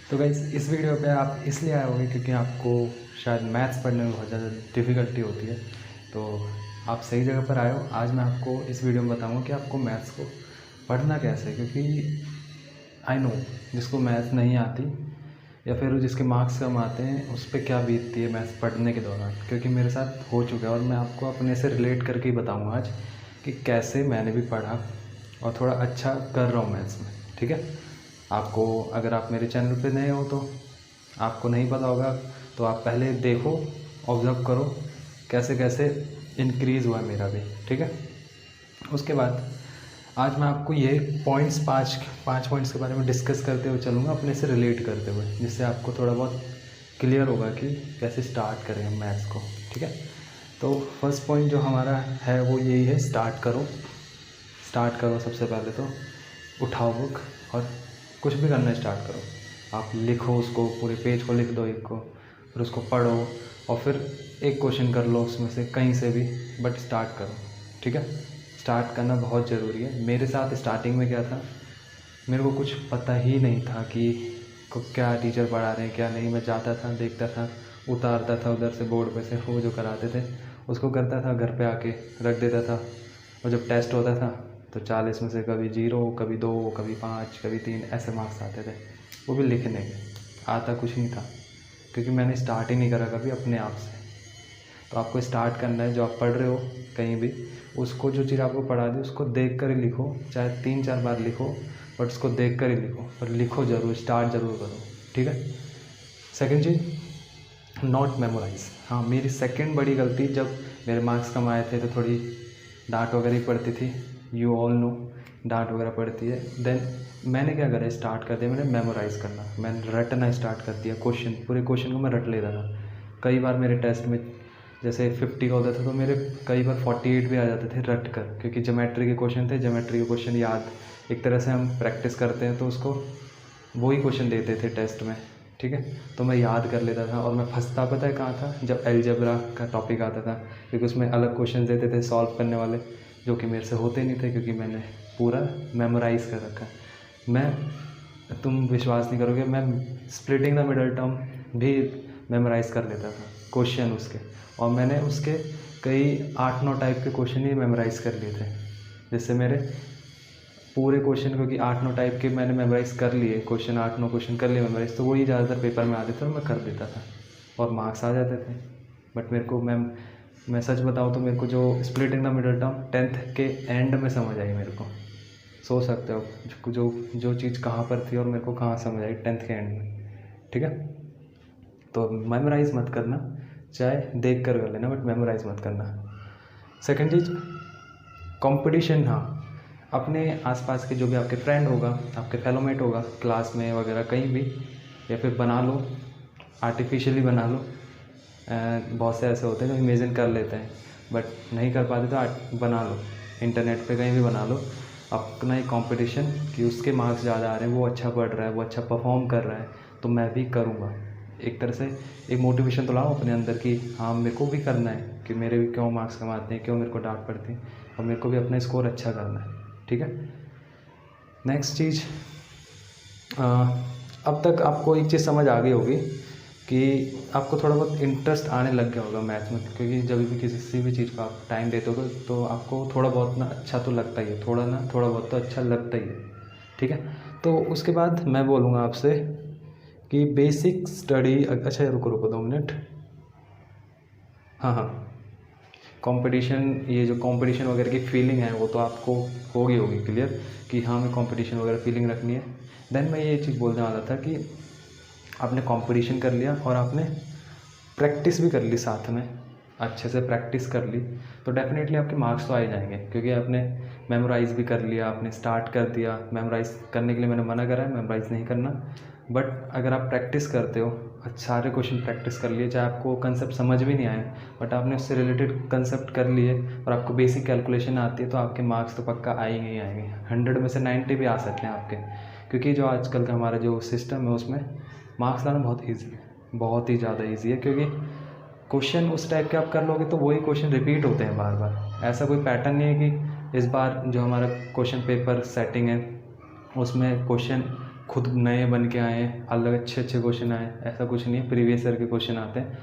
तो गाइस इस वीडियो पे आप इसलिए आए होंगे क्योंकि आपको शायद मैथ्स पढ़ने में बहुत ज़्यादा डिफ़िकल्टी होती है। तो आप सही जगह पर आए हो। आज मैं आपको इस वीडियो में बताऊंगा कि आपको मैथ्स को पढ़ना कैसे है, क्योंकि आई नो जिसको मैथ्स नहीं आती या फिर जिसके मार्क्स कम आते हैं उस पर क्या बीतती है मैथ्स पढ़ने के दौरान, क्योंकि मेरे साथ हो चुका है और मैं आपको अपने से रिलेट करके ही बताऊँगा आज कि कैसे मैंने भी पढ़ा और थोड़ा अच्छा कर रहा हूँ मैथ्स में। ठीक है, आपको अगर आप मेरे चैनल पे नए हो तो आपको नहीं पता होगा, तो आप पहले देखो, ऑब्ज़र्व करो कैसे कैसे इंक्रीज़ हुआ है मेरा भी। ठीक है, उसके बाद आज मैं आपको ये पॉइंट्स पाँच पॉइंट्स के बारे में डिस्कस करते हुए चलूँगा, अपने से रिलेट करते हुए, जिससे आपको थोड़ा बहुत क्लियर होगा कि कैसे स्टार्ट करें हम मैथ्स को। ठीक है, तो फर्स्ट पॉइंट जो हमारा है वो यही है, स्टार्ट करो। स्टार्ट करो, सबसे पहले तो उठाओ बुक और कुछ भी करना स्टार्ट करो। आप लिखो उसको, पूरे पेज को लिख दो एक को, फिर उसको पढ़ो और फिर एक क्वेश्चन कर लो उसमें से कहीं से भी, बट स्टार्ट करो। ठीक है, स्टार्ट करना बहुत ज़रूरी है। मेरे साथ स्टार्टिंग में क्या था, मेरे को कुछ पता ही नहीं था कि क्या टीचर पढ़ा रहे हैं क्या नहीं। मैं जाता था, देखता था, उतारता था उधर से बोर्ड पे से, वो जो कराते थे उसको करता था, घर पे आके रख देता था। और जब टेस्ट होता था तो 40 में से कभी 0, कभी 2, कभी 5, कभी 3 ऐसे मार्क्स आते थे, वो भी लिखने के। आता कुछ नहीं था क्योंकि मैंने स्टार्ट ही नहीं करा कभी अपने आप से। तो आपको स्टार्ट करना है, जो आप पढ़ रहे हो कहीं भी, उसको जो चीज़ आपको पढ़ा दी उसको देख कर ही लिखो, चाहे 3-4 बार लिखो, बट उसको देख कर ही लिखो, पर लिखो ज़रूर, स्टार्ट ज़रूर करो। ठीक है, सेकेंड चीज़, नॉट मेमोराइज। हाँ, मेरी सेकेंड बड़ी गलती, जब मेरे मार्क्स कम आए थे तो थोड़ी डांट वगैरह ही पड़ती थी, यू ऑल नो, डांट वगैरह पड़ती है। देन मैंने क्या करा, स्टार्ट कर दिया मैंने मेमोराइज़ करना, मैंने रटना स्टार्ट कर दिया। क्वेश्चन, पूरे क्वेश्चन को मैं रट लेता था। कई बार मेरे टेस्ट में जैसे 50 का होता था तो मेरे कई बार 48 भी आ जाते थे रट कर, क्योंकि ज्योमेट्री के क्वेश्चन थे। ज्योमेट्री के क्वेश्चन याद, एक तरह से हम प्रैक्टिस करते हैं तो उसको वही क्वेश्चन देते थे टेस्ट में। ठीक है, तो मैं याद कर लेता था। और मैं फंसता पता है कहाँ था, जब अलजेब्रा का टॉपिक आता था, क्योंकि उसमें अलग क्वेश्चन देते थे सॉल्व करने वाले, जो कि मेरे से होते नहीं थे क्योंकि मैंने पूरा मेमोराइज़ कर रखा है। तुम विश्वास नहीं करोगे, मैं स्प्लिटिंग द मिडल टर्म भी मेमोराइज़ कर लेता था क्वेश्चन उसके, और मैंने उसके कई 8-9 टाइप के क्वेश्चन ही मेमोराइज़ कर लिए थे, जिससे मेरे पूरे क्वेश्चन, क्योंकि 8-9 टाइप के मैंने मेमोराइज़ कर लिए क्वेश्चन, 8-9 क्वेश्चन कर लिए मेमोराइज़, तो वही ज़्यादातर पेपर में आते थे और मैं कर देता था और मार्क्स आ जाते थे। बट मेरे को मैं सच बताऊँ तो मेरे को जो split in the middle term 10th के एंड में समझ आई। मेरे को सोच सकते हो जो चीज़ कहाँ पर थी और मेरे को कहाँ समझ आई 10th के एंड में। ठीक है, तो मेमोराइज़ मत करना, चाहे देख कर लेना, बट मेमोराइज़ मत करना। सेकेंड चीज़, कंपटीशन। हाँ, अपने आसपास के जो भी आपके फ्रेंड होगा, आपके फेलोमेट होगा क्लास में वगैरह कहीं भी, या फिर बना लो, आर्टिफिशियली बना लो। बहुत से ऐसे होते हैं जो इमेजिन कर लेते हैं बट नहीं कर पाते, तो बना लो, इंटरनेट पे कहीं भी बना लो अपना ही कंपटीशन, कि उसके मार्क्स ज़्यादा आ रहे हैं, वो अच्छा पढ़ रहा है, वो अच्छा परफॉर्म कर रहा है, तो मैं भी करूँगा। एक तरह से एक मोटिवेशन तो लाओ अपने अंदर कि हाँ मेरे को भी करना है, कि मेरे भी क्यों मार्क्स कम आते हैं, क्यों मेरे को डांट पड़ती है, और मेरे को भी अपना स्कोर अच्छा करना है। ठीक है, नेक्स्ट चीज़, अब तक आपको एक चीज़ समझ आ गई होगी कि आपको थोड़ा बहुत इंटरेस्ट आने लग गया होगा मैथ में, क्योंकि जब भी किसी भी चीज़ को आप टाइम देते हो तो आपको थोड़ा बहुत ना अच्छा तो लगता ही है, थोड़ा बहुत तो अच्छा लगता ही है। ठीक है, तो उसके बाद मैं बोलूँगा आपसे कि बेसिक स्टडी, अच्छा रुको 2 मिनट। हाँ, कंपटीशन, ये जो कंपटीशन वगैरह की फीलिंग है वो तो आपको होगी क्लियर कि हाँ मैं कंपटीशन वगैरह फीलिंग रखनी है। देन मैं ये चीज़ बोलने वाला था कि आपने कंपटीशन कर लिया और आपने प्रैक्टिस भी कर ली, साथ में अच्छे से प्रैक्टिस कर ली, तो डेफिनेटली आपके मार्क्स तो आ ही जाएंगे, क्योंकि आपने मेमोराइज़ भी कर लिया, आपने स्टार्ट कर दिया। मेमोराइज़ करने के लिए मैंने मना करा है, मेमोराइज़ नहीं करना, बट अगर आप प्रैक्टिस करते हो, सारे क्वेश्चन प्रैक्टिस कर लिए, चाहे आपको कंसेप्ट समझ भी नहीं आए, बट आपने उससे रिलेटेड कंसेप्ट कर लिए और आपको बेसिक कैलकुलेशन आती है, तो आपके मार्क्स तो पक्का आएंगे ही आएंगे। 100 में से 90 भी आ सकते हैं आपके, क्योंकि जो आजकल का हमारा जो सिस्टम है उसमें मार्क्स लाना बहुत ईजी है, बहुत ही ज़्यादा ईजी है, क्योंकि क्वेश्चन उस टाइप के आप कर लोगे तो वही क्वेश्चन रिपीट होते हैं बार बार। ऐसा कोई पैटर्न नहीं है कि इस बार जो हमारा क्वेश्चन पेपर सेटिंग है उसमें क्वेश्चन खुद नए बन के आए हैं, अलग अच्छे अच्छे क्वेश्चन आए, ऐसा कुछ नहीं है। प्रीवियस ईयर के क्वेश्चन आते हैं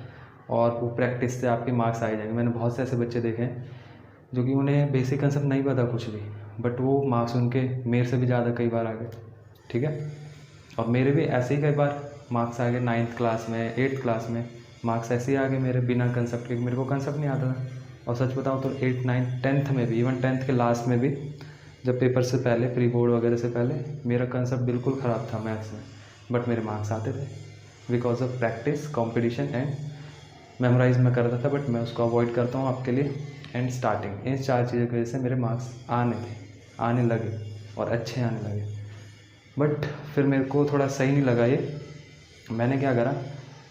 और वो प्रैक्टिस से आपके मार्क्स आ ही जाएंगे। मैंने बहुत से ऐसे बच्चे देखे हैं जो कि उन्हें बेसिक कंसेप्ट नहीं पता कुछ भी, बट वो मार्क्स उनके मेरे से भी ज़्यादा कई बार आ गए, ठीक है। और मेरे भी ऐसे ही कई बार मार्क्स आ गए 9th क्लास में, 8th क्लास में मार्क्स ऐसे ही आ गए मेरे बिना कंसेप्ट के। मेरे को कंसेप्ट नहीं आता था। और सच बताऊँ तो 8th 9th 10th में भी, इवन 10th के लास्ट में भी, जब पेपर से पहले, प्री बोर्ड वगैरह से पहले, मेरा कंसेप्ट बिल्कुल ख़राब था मैथ्स में, बट मेरे मार्क्स आते थे because of practice, competition and memorise मैं करता था। बट मैं उसको अवॉइड करता हूँ आपके लिए। एंड स्टार्टिंग, इन 4 चीज़ों की वजह से मेरे मार्क्स आने लगे और अच्छे आने लगे। बट फिर मेरे को थोड़ा सही नहीं लगा ये। मैंने क्या करा,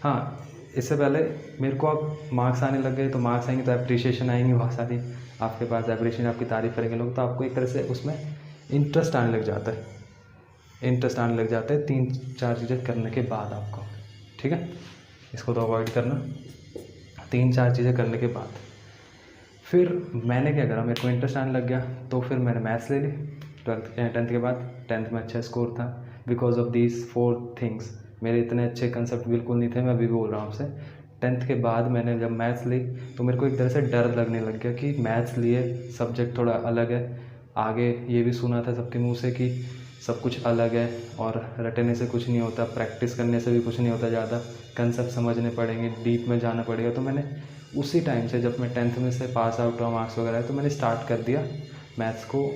हाँ, इससे पहले मेरे को अब मार्क्स आने लग गए तो मार्क्स आएंगे तो अप्रिशिएशन आएंगी बहुत सारी आपके पास, अप्रिशिएशन, आपकी तारीफ़ करेंगे लोग, तो आपको एक तरह से उसमें इंटरेस्ट आने लग जाता है। 3-4 चीज़ें करने के बाद आपको, ठीक है, इसको तो अवॉइड करना। 3-4 चीज़ें करने के बाद फिर मैंने क्या करा, मेरे को इंटरेस्ट आने लग गया तो फिर मैंने मैथ्स ले ली 10th के बाद। 10th में अच्छा स्कोर था बिकॉज ऑफ दीज 4 थिंग्स। मेरे इतने अच्छे कंसेप्ट बिल्कुल नहीं थे, मैं अभी भी बोल रहा हूँ आपसे। 10th के बाद मैंने जब मैथ्स ली तो मेरे को एक तरह से डर लगने लग गया कि मैथ्स लिए सब्जेक्ट थोड़ा अलग है। आगे ये भी सुना था सबके मुंह से कि सब कुछ अलग है और रटने से कुछ नहीं होता, प्रैक्टिस करने से भी कुछ नहीं होता, ज़्यादा कंसेप्ट समझने पड़ेंगे, डीप में जाना पड़ेगा। तो मैंने उसी टाइम से, जब मैं 10th में से पास आउट हुआ, मार्क्स वगैरह है, तो मैंने स्टार्ट कर दिया मैथ्स को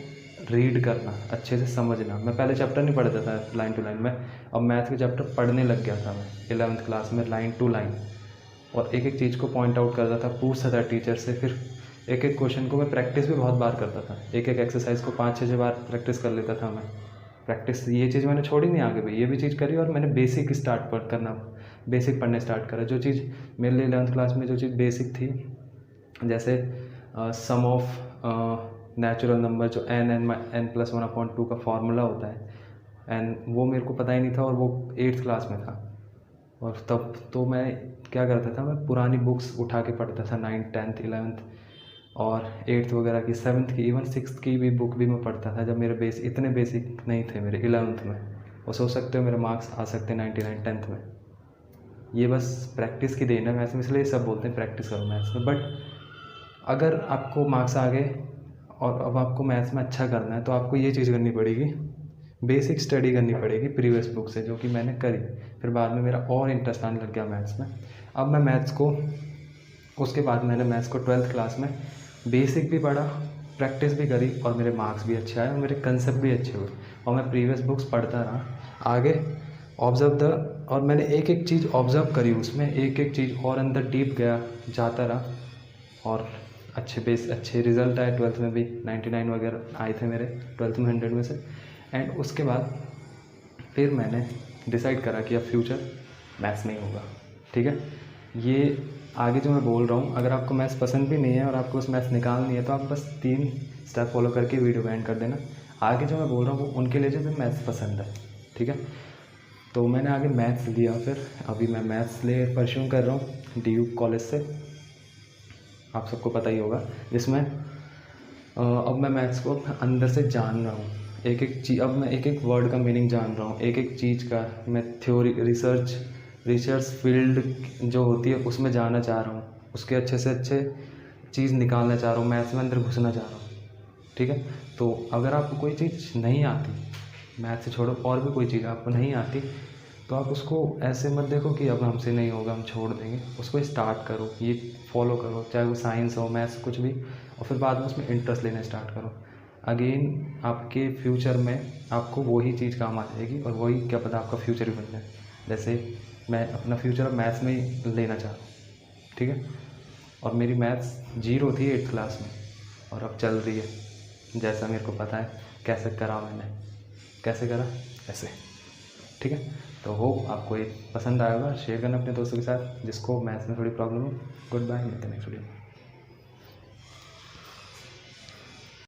रीड करना, अच्छे से समझना। मैं पहले चैप्टर नहीं पढ़ता था लाइन टू लाइन में, अब मैथ के चैप्टर पढ़ने लग गया था मैं 11th क्लास में, लाइन टू लाइन, और एक एक चीज़ को पॉइंट आउट करता था, पूछता था टीचर से। फिर एक एक क्वेश्चन को मैं प्रैक्टिस भी बहुत बार करता था, एक एक एक्सरसाइज को 5-6 बार प्रैक्टिस कर लेता था मैं। प्रैक्टिस, ये चीज़ मैंने छोड़ी नहीं आगे भाई, ये भी चीज़ करी। और मैंने बेसिक बेसिक पढ़ने स्टार्ट करा। जो चीज़ मेरे लिए 11th क्लास में जो चीज़ बेसिक थी, जैसे सम ऑफ नेचुरल नंबर, जो n+1/2 का फार्मूला होता है, एंड वो मेरे को पता ही नहीं था और वो 8th क्लास में था। और तब तो मैं क्या करता था, मैं पुरानी बुक्स उठा के पढ़ता था, 9th 10th 11th और 8th वगैरह की, 7th की, इवन 6th की भी बुक भी मैं पढ़ता था जब मेरे इतने बेसिक नहीं थे मेरे 11th में। और सोच सकते हो मेरे मार्क्स आ सकते 99 10th में। ये बस प्रैक्टिस की देन है मैथ्स में, इसलिए सब बोलते हैं प्रैक्टिस करो मैथ्स में। बट अगर आपको मार्क्स आ गए और अब आपको मैथ्स में अच्छा करना है तो आपको ये चीज़ करनी पड़ेगी, बेसिक स्टडी करनी पड़ेगी प्रीवियस बुक से, जो कि मैंने करी। फिर बाद में मेरा और इंटरेस्ट आने लग गया मैथ्स में। अब मैं मैथ्स को, उसके बाद मैंने मैथ्स को 12th क्लास में बेसिक भी पढ़ा, प्रैक्टिस भी करी, और मेरे मार्क्स भी अच्छे आए और मेरे कंसेप्ट भी अच्छे हुए। और मैं प्रीवियस बुक्स पढ़ता रहा आगे, और मैंने एक एक चीज़ ऑब्ज़र्व करी उसमें, एक एक चीज़ और अंदर डीप गया, जाता रहा, और अच्छे रिज़ल्ट आए। 12th में भी 99 वगैरह आए थे मेरे, 12th में 100 में से। एंड उसके बाद फिर मैंने डिसाइड करा कि अब फ्यूचर मैथ्स नहीं होगा, ठीक है। ये आगे जो मैं बोल रहा हूँ, अगर आपको मैथ्स पसंद भी नहीं है और आपको बस मैथ्स निकालनी है तो आप बस 3 स्टेप फॉलो करके वीडियो को एंड कर देना। आगे जो मैं बोल रहा हूँ वो उनके लिए जो मैथ्स पसंद है, ठीक है। तो मैंने आगे मैथ्स लिया, फिर अभी मैं मैथ्स ले परस्यू कर रहा हूँ DU कॉलेज से, आप सबको पता ही होगा, जिसमें अब मैं मैथ्स को अंदर से जान रहा हूँ, एक एक चीज़, अब मैं एक एक वर्ड का मीनिंग जान रहा हूँ, एक एक चीज़ का मैं थ्योरी, रिसर्च फील्ड जो होती है उसमें जाना चाह रहा हूँ, उसके अच्छे से अच्छे चीज़ निकालना चाह रहा हूँ, मैथ्स में अंदर घुसना चाह रहा हूँ, ठीक है। तो अगर आपको कोई चीज़ नहीं आती, मैथ्स से छोड़ो और भी कोई चीज़ आपको नहीं आती, तो आप उसको ऐसे मत देखो कि अब हमसे नहीं होगा, हम छोड़ देंगे। उसको स्टार्ट करो, ये फॉलो करो, चाहे वो साइंस हो, मैथ्स, कुछ भी, और फिर बाद में उसमें इंटरेस्ट लेना स्टार्ट करो। अगेन आपके फ्यूचर में आपको वही चीज़ काम आ जाएगी, और वही, क्या पता, आपका फ्यूचर भी बन जाए। जैसे मैं अपना फ्यूचर अब मैथ्स में ही लेना चाह रहा हूँ, ठीक है। और मेरी मैथ्स 0 थी 8th क्लास में, और अब चल रही है, जैसा मेरे को पता है कैसे करा मैंने, कैसे करा ऐसे, ठीक है। तो होप आपको ये पसंद आएगा, शेयर करना अपने दोस्तों के साथ जिसको मैथ्स में थोड़ी प्रॉब्लम हो। गुड बाय, मिलते हैं नेक्स्ट वीडियो।